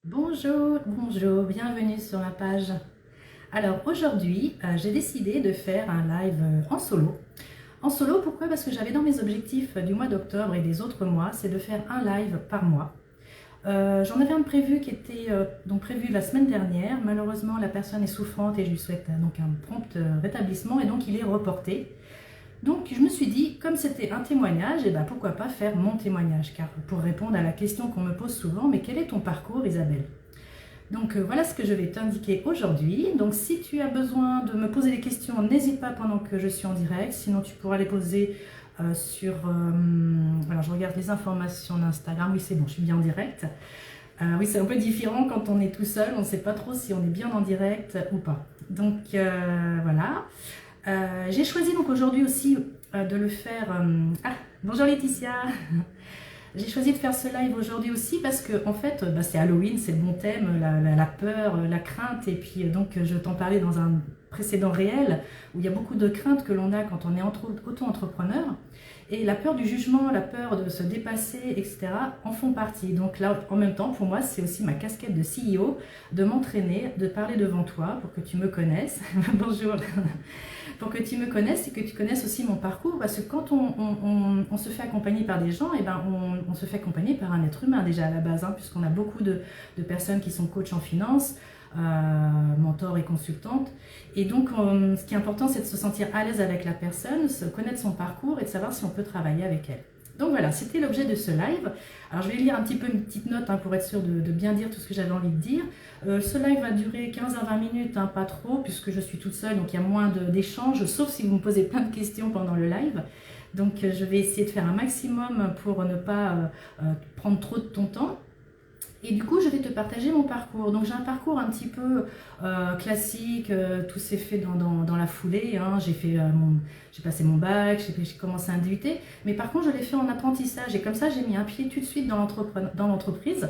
Bonjour, bonjour, bienvenue sur ma page. Alors aujourd'hui, j'ai décidé de faire un live en solo. En solo, pourquoi? Parce que j'avais dans mes objectifs du mois d'octobre et des autres mois, c'est de faire un live par mois. J'en avais un prévu qui était donc prévu la semaine dernière. Malheureusement, la personne est souffrante et je lui souhaite donc un prompt rétablissement et donc il est reporté. Donc je me suis dit, comme c'était un témoignage, et ben pourquoi pas faire mon témoignage, car pour répondre à la question qu'on me pose souvent, mais quel est ton parcours, Isabelle? Donc voilà ce que je vais t'indiquer aujourd'hui. Donc si tu as besoin de me poser des questions, n'hésite pas pendant que je suis en direct. Sinon tu pourras les poser sur... alors je regarde les informations d'Instagram. Oui, c'est bon, je suis bien en direct. Oui, c'est un peu différent quand on est tout seul. On ne sait pas trop si on est bien en direct ou pas. Donc voilà. J'ai choisi donc aujourd'hui aussi de le faire... Ah, bonjour Laetitia. J'ai choisi de faire ce live aujourd'hui aussi parce que en fait, c'est Halloween, c'est le bon thème, la peur, la crainte. Et puis donc je t'en parlais dans un précédent réel où il y a beaucoup de craintes que l'on a quand on est auto-entrepreneur. Et la peur du jugement, la peur de se dépasser, etc. en font partie. Donc là, en même temps, pour moi, c'est aussi ma casquette de CEO, de m'entraîner, de parler devant toi pour que tu me connaisses. Bonjour. Pour que tu me connaisses et que tu connaisses aussi mon parcours, parce que quand on se fait accompagner par des gens, et ben on se fait accompagner par un être humain déjà à la base, hein, puisqu'on a beaucoup de personnes qui sont coachs en finance, mentors et consultantes. Et donc, ce qui est important, c'est de se sentir à l'aise avec la personne, se connaître son parcours et de savoir si on peut travailler avec elle. Donc voilà, c'était l'objet de ce live. Alors je vais lire un petit peu une petite note pour être sûr de bien dire tout ce que j'avais envie de dire. Ce live va durer 15 à 20 minutes, pas trop, puisque je suis toute seule, donc il y a moins d'échanges, sauf si vous me posez plein de questions pendant le live. Donc je vais essayer de faire un maximum pour ne pas prendre trop de ton temps. Et du coup, je vais te partager mon parcours. Donc, j'ai un parcours un petit peu classique, tout s'est fait dans la foulée, hein. J'ai passé mon bac, j'ai commencé un DUT, mais par contre, je l'ai fait en apprentissage. Et comme ça, j'ai mis un pied tout de suite dans l'entreprise.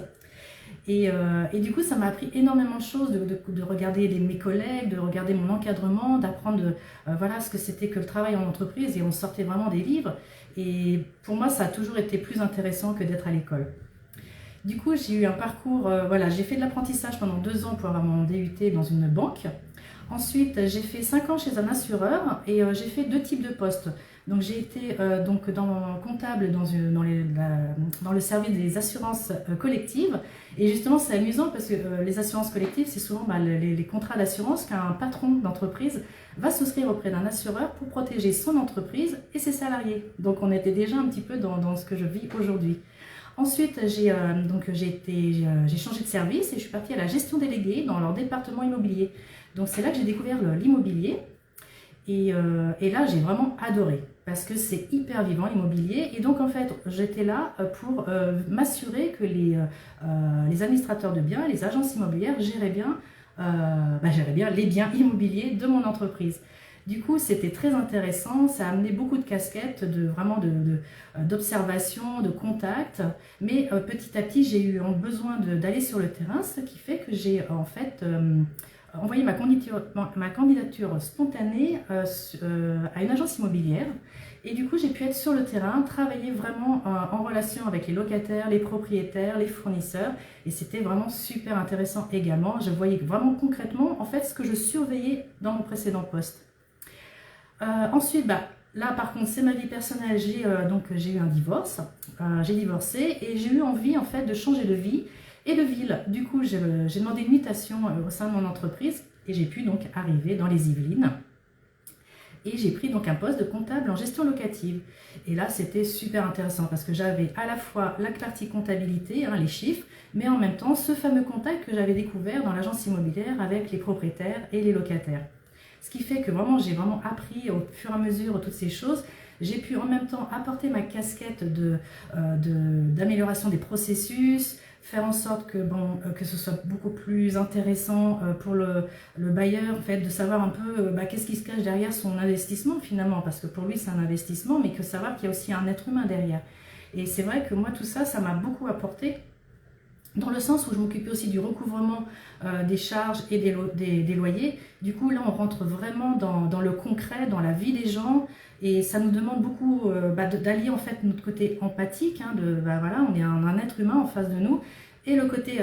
Et du coup, ça m'a appris énormément de choses, de regarder mes collègues, de regarder mon encadrement, d'apprendre voilà, ce que c'était que le travail en entreprise. Et on sortait vraiment des livres. Et pour moi, ça a toujours été plus intéressant que d'être à l'école. Du coup, j'ai eu un parcours, voilà, j'ai fait de l'apprentissage pendant 2 ans pour avoir mon DUT dans une banque. Ensuite, j'ai fait 5 ans chez un assureur et j'ai fait 2 types de postes. Donc, j'ai été donc comptable dans le service des assurances collectives. Et justement, c'est amusant parce que les assurances collectives, c'est souvent les contrats d'assurance qu'un patron d'entreprise va souscrire auprès d'un assureur pour protéger son entreprise et ses salariés. Donc, on était déjà un petit peu dans ce que je vis aujourd'hui. Ensuite, j'ai changé de service et je suis partie à la gestion déléguée dans leur département immobilier. Donc c'est là que j'ai découvert l'immobilier et là j'ai vraiment adoré parce que c'est hyper vivant l'immobilier. Et donc en fait j'étais là pour m'assurer que les administrateurs de biens, les agences immobilières géraient bien les biens immobiliers de mon entreprise. Du coup, c'était très intéressant, ça a amené beaucoup de casquettes, d'observation, de contact, mais petit à petit, j'ai eu besoin d'aller sur le terrain, ce qui fait que j'ai en fait envoyé ma candidature spontanée à une agence immobilière. Et du coup, j'ai pu être sur le terrain, travailler vraiment en relation avec les locataires, les propriétaires, les fournisseurs. Et c'était vraiment super intéressant également. Je voyais vraiment concrètement en fait ce que je surveillais dans mon précédent poste. Ensuite, là par contre, c'est ma vie personnelle. J'ai eu un divorce. J'ai divorcé et j'ai eu envie en fait de changer de vie et de ville. Du coup, j'ai demandé une mutation au sein de mon entreprise et j'ai pu donc arriver dans les Yvelines. Et j'ai pris donc un poste de comptable en gestion locative. Et là, c'était super intéressant parce que j'avais à la fois la partie comptabilité, les chiffres, mais en même temps ce fameux contact que j'avais découvert dans l'agence immobilière avec les propriétaires et les locataires. Ce qui fait que vraiment, j'ai vraiment appris au fur et à mesure toutes ces choses. J'ai pu en même temps apporter ma casquette d'amélioration des processus, faire en sorte que ce soit beaucoup plus intéressant pour le bailleur, en fait, de savoir un peu qu'est-ce qui se cache derrière son investissement finalement, parce que pour lui c'est un investissement, mais que savoir qu'il y a aussi un être humain derrière. Et c'est vrai que moi tout ça, ça m'a beaucoup apporté dans le sens où je m'occupais aussi du recouvrement des charges et des loyers. Du coup, là, on rentre vraiment dans le concret, dans la vie des gens, et ça nous demande beaucoup d'allier en fait notre côté empathique, voilà, on est un être humain en face de nous, Et le côté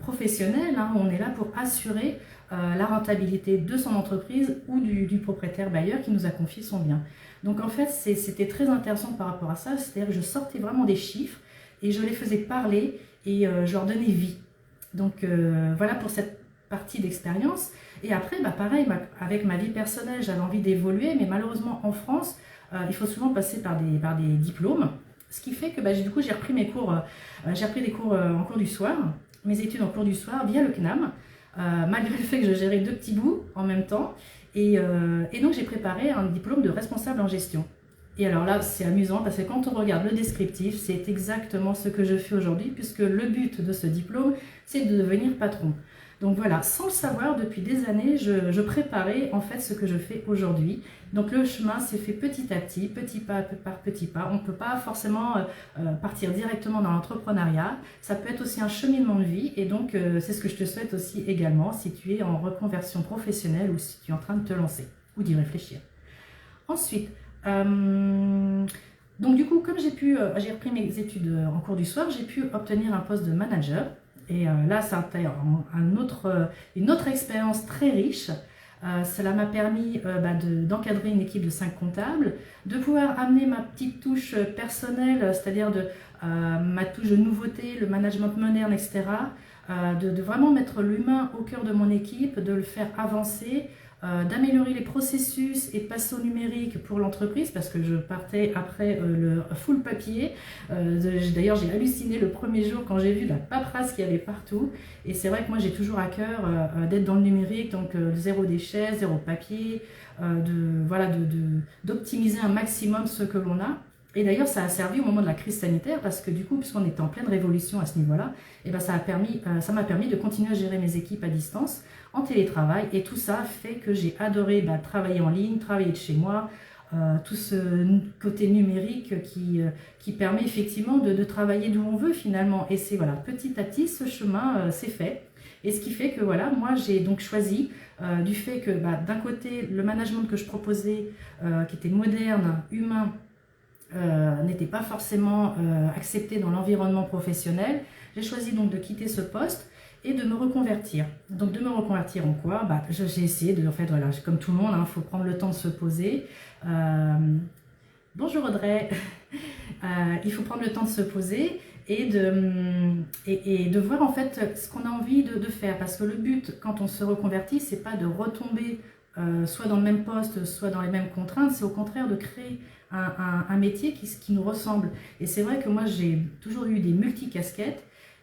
professionnel, hein, on est là pour assurer la rentabilité de son entreprise ou du propriétaire bailleur qui nous a confié son bien. Donc en fait, c'était très intéressant par rapport à ça, c'est-à-dire que je sortais vraiment des chiffres et je les faisais parler et je leur donnais vie. Donc voilà pour cette partie d'expérience. Et après, pareil, avec ma vie personnelle, j'avais envie d'évoluer, mais malheureusement en France, il faut souvent passer par des diplômes. Ce qui fait que du coup, j'ai repris mes cours, j'ai repris des cours en cours du soir, mes études en cours du soir via le CNAM, malgré le fait que je gérais 2 petits bouts en même temps. Et donc, j'ai préparé un diplôme de responsable en gestion. Et alors là, c'est amusant parce que quand on regarde le descriptif, c'est exactement ce que je fais aujourd'hui, puisque le but de ce diplôme, c'est de devenir patron. Donc voilà, sans le savoir, depuis des années, je préparais en fait ce que je fais aujourd'hui. Donc le chemin s'est fait petit à petit, petit pas par petit pas. On ne peut pas forcément partir directement dans l'entrepreneuriat. Ça peut être aussi un cheminement de vie et donc c'est ce que je te souhaite aussi également si tu es en reconversion professionnelle ou si tu es en train de te lancer ou d'y réfléchir. Ensuite, donc du coup, comme j'ai repris mes études en cours du soir, j'ai pu obtenir un poste de manager. Et là, ça a été une autre expérience très riche. Cela m'a permis d'encadrer une équipe de 5 comptables, de pouvoir amener ma petite touche personnelle, c'est-à-dire ma touche de nouveauté, le management moderne, etc. De vraiment mettre l'humain au cœur de mon équipe, de le faire avancer, d'améliorer les processus et de passer au numérique pour l'entreprise parce que je partais après le full papier. D'ailleurs, j'ai halluciné le premier jour quand j'ai vu la paperasse qu'il y avait partout. Et c'est vrai que moi, j'ai toujours à cœur d'être dans le numérique, donc zéro déchet, zéro papier, d'optimiser un maximum ce que l'on a. Et d'ailleurs, ça a servi au moment de la crise sanitaire parce que du coup, puisqu'on était en pleine révolution à ce niveau-là, ça m'a permis de continuer à gérer mes équipes à distance, en télétravail. Et tout ça fait que j'ai adoré travailler en ligne, travailler de chez moi, tout ce côté numérique qui permet effectivement de travailler d'où on veut finalement. Et c'est petit à petit, ce chemin s'est fait. Et ce qui fait que moi j'ai donc choisi du fait que d'un côté, le management que je proposais, qui était moderne, humain, n'était pas forcément accepté dans l'environnement professionnel. J'ai choisi donc de quitter ce poste et de me reconvertir. Donc de me reconvertir en quoi ? J'ai essayé de, comme tout le monde, il faut prendre le temps de se poser. Bonjour Audrey. Il faut prendre le temps de se poser et de voir en fait ce qu'on a envie de faire. Parce que le but quand on se reconvertit, c'est pas de retomber soit dans le même poste, soit dans les mêmes contraintes, c'est au contraire de créer un métier qui nous ressemble. Et c'est vrai que moi j'ai toujours eu des multicasquettes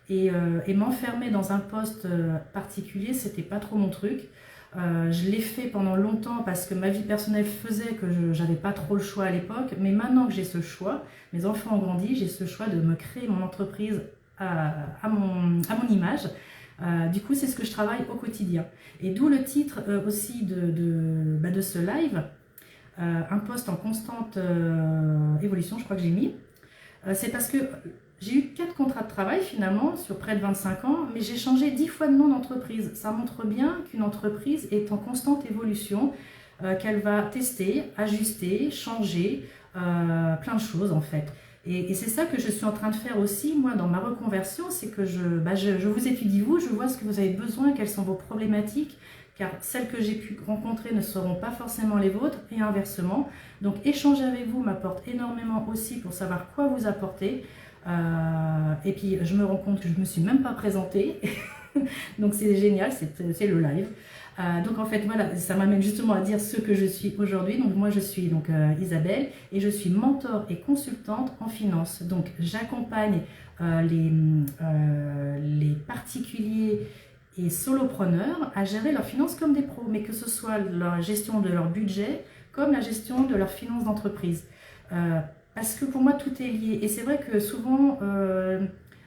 et m'enfermer dans un poste particulier, c'était pas trop mon truc. Je l'ai fait pendant longtemps parce que ma vie personnelle faisait que j'avais pas trop le choix à l'époque, mais maintenant que j'ai ce choix, mes enfants ont grandi, j'ai ce choix de me créer mon entreprise à mon image. Du coup, c'est ce que je travaille au quotidien. Et d'où le titre aussi de ce live, un poste en constante évolution, je crois que j'ai mis. C'est parce que j'ai eu 4 contrats de travail finalement sur près de 25 ans, mais j'ai changé 10 fois de nom d'entreprise. Ça montre bien qu'une entreprise est en constante évolution, qu'elle va tester, ajuster, changer, plein de choses en fait. Et c'est ça que je suis en train de faire aussi, moi, dans ma reconversion, c'est que je vous étudie vous, je vois ce que vous avez besoin, quelles sont vos problématiques, car celles que j'ai pu rencontrer ne seront pas forcément les vôtres, et inversement. Donc échanger avec vous m'apporte énormément aussi pour savoir quoi vous apporter. Et puis je me rends compte que je ne me suis même pas présentée, donc c'est génial, c'est le live. Donc en fait ça m'amène justement à dire ce que je suis aujourd'hui. Donc moi je suis donc Isabelle et je suis mentor et consultante en finance. Donc j'accompagne les particuliers et solopreneurs à gérer leurs finances comme des pros, mais que ce soit la gestion de leur budget comme la gestion de leurs finances d'entreprise. Parce que pour moi tout est lié et c'est vrai que souvent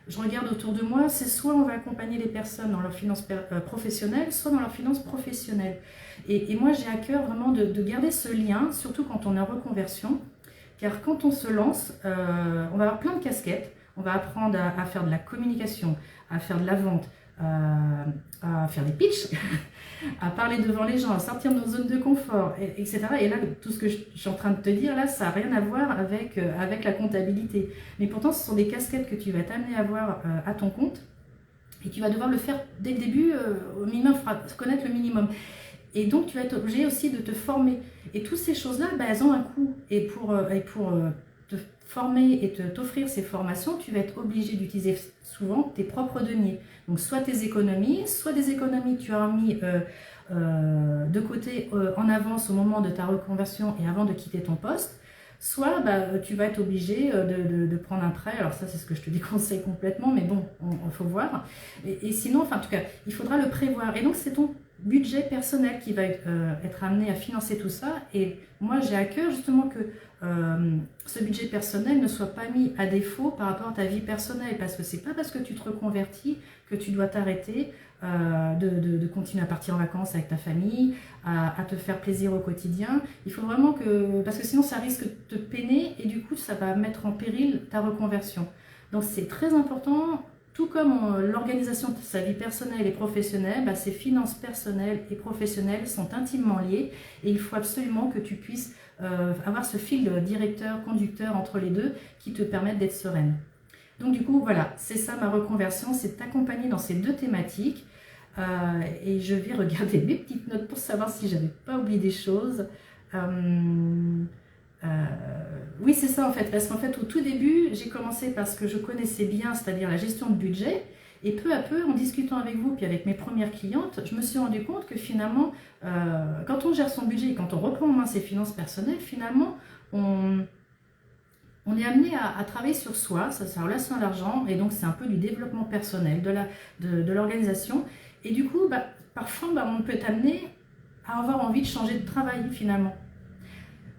je regarde autour de moi, c'est soit on va accompagner les personnes dans leurs finances professionnelles, soit dans leurs finances professionnelles. Et moi j'ai à cœur vraiment de garder ce lien, surtout quand on est en reconversion, car quand on se lance, on va avoir plein de casquettes, on va apprendre à faire de la communication, à faire de la vente, à faire des pitchs, à parler devant les gens, à sortir de nos zones de confort, etc. Et là, tout ce que je suis en train de te dire, là, ça n'a rien à voir avec la comptabilité. Mais pourtant, ce sont des casquettes que tu vas t'amener à avoir à ton compte Et tu vas devoir le faire dès le début, au minimum, il faudra connaître le minimum. Et donc, tu vas être obligé aussi de te former. Et toutes ces choses-là, bah, elles ont un coût. Et pour te former et t'offrir ces formations, tu vas être obligé d'utiliser souvent tes propres deniers. Donc, soit tes économies, soit des économies que tu as mis de côté en avance au moment de ta reconversion et avant de quitter ton poste. Soit bah, tu vas être obligé de prendre un prêt. Alors ça, c'est ce que je te déconseille complètement, mais bon, il faut voir. Et sinon, enfin, en tout cas, il faudra le prévoir. Et donc, c'est ton budget personnel qui va être amené à financer tout ça. Et moi, j'ai à cœur justement que ce budget personnel ne soit pas mis à défaut par rapport à ta vie personnelle. Parce que c'est pas parce que tu te reconvertis que tu dois t'arrêter de continuer à partir en vacances avec ta famille, à te faire plaisir au quotidien. Il faut vraiment que... Parce que sinon, ça risque de te peiner et du coup, ça va mettre en péril ta reconversion. Donc, c'est très important. Tout comme l'organisation de sa vie personnelle et professionnelle, bah, ses finances personnelles et professionnelles sont intimement liées et il faut absolument que tu puisses avoir ce fil directeur, conducteur entre les deux qui te permettent d'être sereine. Donc du coup, voilà, c'est ça ma reconversion, c'est t'accompagner dans ces deux thématiques et je vais regarder mes petites notes pour savoir si j'avais pas oublié des choses. Oui, c'est ça en fait, parce qu'en fait au tout début, j'ai commencé par ce que je connaissais bien, c'est-à-dire la gestion de budget, et peu à peu, en discutant avec vous, puis avec mes premières clientes, je me suis rendu compte que finalement, quand on gère son budget et quand on reprend en main ses finances personnelles, finalement, on est amené à travailler sur soi, sa relation à l'argent, et donc c'est un peu du développement personnel, de l'organisation, et du coup, bah, parfois, bah, on peut être amené à avoir envie de changer de travail finalement.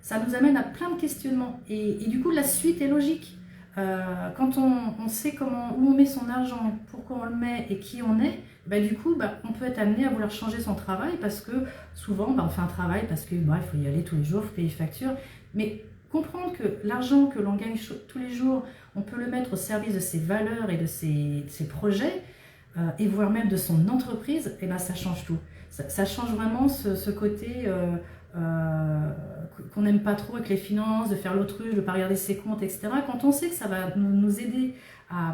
Ça nous amène à plein de questionnements. Et du coup, la suite est logique. Quand on sait où on met son argent, pourquoi on le met et qui on est, bah, du coup, bah, on peut être amené à vouloir changer son travail parce que souvent, bah, on fait un travail parce que bah, il faut y aller tous les jours, il faut payer les factures. Mais comprendre que l'argent que l'on gagne tous les jours, on peut le mettre au service de ses valeurs et de ses projets, et voire même de son entreprise, et ben, ça change tout. Ça change vraiment ce côté... qu'on n'aime pas trop avec les finances, de faire l'autruche, de ne pas regarder ses comptes, etc. Quand on sait que ça va nous aider à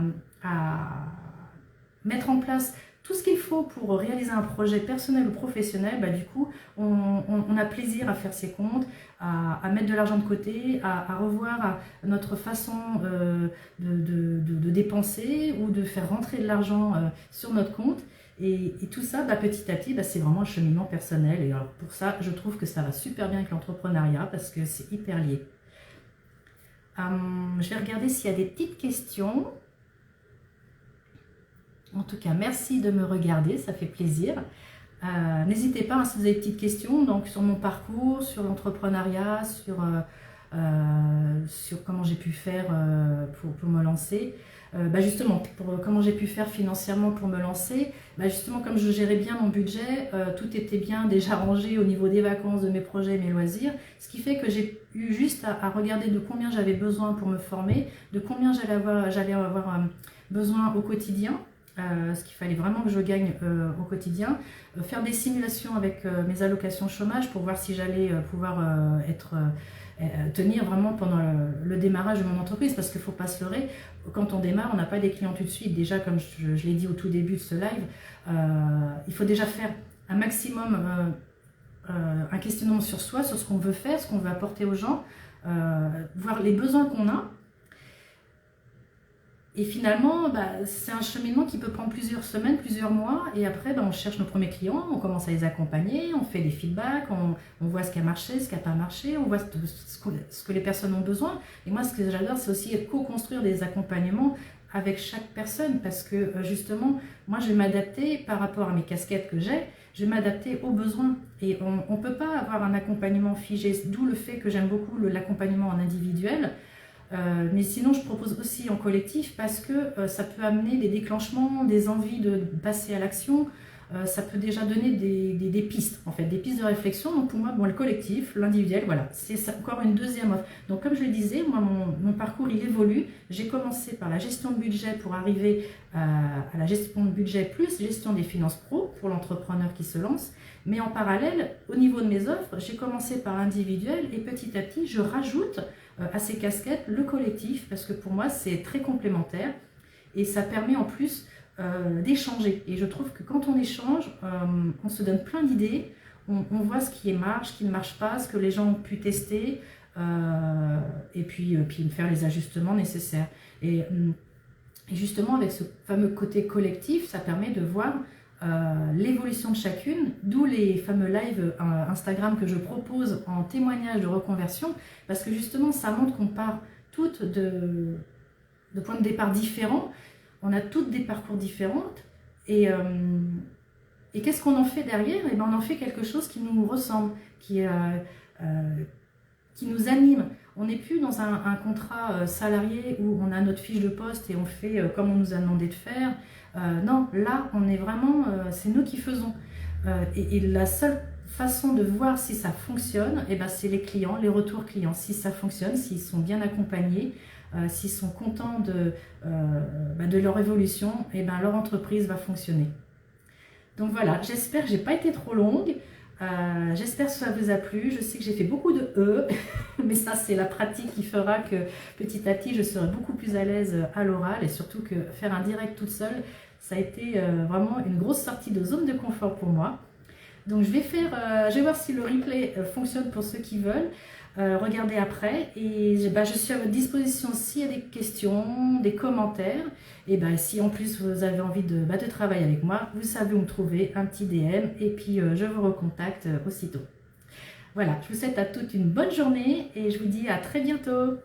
mettre en place tout ce qu'il faut pour réaliser un projet personnel ou professionnel, bah, du coup, on a plaisir à faire ses comptes, à mettre de l'argent de côté, à revoir notre façon de dépenser ou de faire rentrer de l'argent sur notre compte. Et tout ça, bah, petit à petit, bah, c'est vraiment un cheminement personnel. Et alors pour ça, je trouve que ça va super bien avec l'entrepreneuriat parce que c'est hyper lié. Je vais regarder s'il y a des petites questions. En tout cas, merci de me regarder, ça fait plaisir. N'hésitez pas, hein, si vous avez des petites questions donc, sur mon parcours, sur l'entrepreneuriat, sur comment j'ai pu faire pour me lancer. Bah justement, comment j'ai pu faire financièrement pour me lancer, bah justement comme je gérais bien mon budget, tout était bien déjà rangé au niveau des vacances, de mes projets, mes loisirs, ce qui fait que j'ai eu juste à regarder de combien j'avais besoin pour me former, de combien j'allais avoir besoin au quotidien, ce qu'il fallait vraiment que je gagne au quotidien, faire des simulations avec mes allocations chômage pour voir si j'allais pouvoir tenir vraiment pendant le démarrage de mon entreprise, parce qu'il ne faut pas se leurrer, quand on démarre, on n'a pas des clients tout de suite. Déjà, comme je l'ai dit au tout début de ce live, il faut déjà faire un maximum, un questionnement sur soi, sur ce qu'on veut faire, ce qu'on veut apporter aux gens, voir les besoins qu'on a. Et finalement, bah, c'est un cheminement qui peut prendre plusieurs semaines, plusieurs mois, et après, bah, on cherche nos premiers clients, on commence à les accompagner, on fait des feedbacks, on voit ce qui a marché, ce qui n'a pas marché, on voit ce que les personnes ont besoin. Et moi, ce que j'adore, c'est aussi co-construire des accompagnements avec chaque personne, parce que justement, moi, je vais m'adapter par rapport à mes casquettes que j'ai, je vais m'adapter aux besoins. Et on ne peut pas avoir un accompagnement figé, d'où le fait que j'aime beaucoup l'accompagnement en individuel. Mais sinon, je propose aussi en collectif parce que ça peut amener des déclenchements, des envies de passer à l'action. Ça peut déjà donner des pistes, en fait, des pistes de réflexion. Donc pour moi, bon, le collectif, l'individuel, voilà, c'est encore une deuxième offre. Donc comme je le disais, moi, mon parcours, il évolue. J'ai commencé par la gestion de budget pour arriver à la gestion de budget plus gestion des finances pro pour l'entrepreneur qui se lance. Mais en parallèle, au niveau de mes offres, j'ai commencé par l'individuel et petit à petit, je rajoute à ces casquettes le collectif parce que pour moi, c'est très complémentaire et ça permet en plus d'échanger. Et je trouve que quand on échange, on se donne plein d'idées, on voit ce qui marche, ce qui ne marche pas, ce que les gens ont pu tester, et puis faire les ajustements nécessaires. Et justement, avec ce fameux côté collectif, ça permet de voir l'évolution de chacune, d'où les fameux lives Instagram que je propose en témoignage de reconversion, parce que justement, ça montre qu'on part toutes de points de départ différents, on a toutes des parcours différents, et qu'est-ce qu'on en fait derrière? Et ben, on en fait quelque chose qui nous ressemble, qui nous anime. On n'est plus dans un contrat salarié où on a notre fiche de poste et on fait comme on nous a demandé de faire. Non, là, on est vraiment, c'est nous qui faisons. Et la seule façon de voir si ça fonctionne, eh ben, c'est les clients, les retours clients. Si ça fonctionne, s'ils sont bien accompagnés, s'ils sont contents de leur évolution, eh ben, leur entreprise va fonctionner. Donc voilà, j'espère que j'ai pas été trop longue. J'espère que ça vous a plu. Je sais que j'ai fait beaucoup de E, mais ça c'est la pratique qui fera que petit à petit je serai beaucoup plus à l'aise à l'oral, et surtout que faire un direct toute seule, ça a été vraiment une grosse sortie de zone de confort pour moi. Donc je vais voir si le replay fonctionne pour ceux qui veulent. Regardez après, et je suis à votre disposition s'il y a des questions, des commentaires, et si en plus vous avez envie de travailler avec moi, vous savez où me trouver, un petit DM, et puis je vous recontacte aussitôt. Voilà, je vous souhaite à toutes une bonne journée et je vous dis à très bientôt.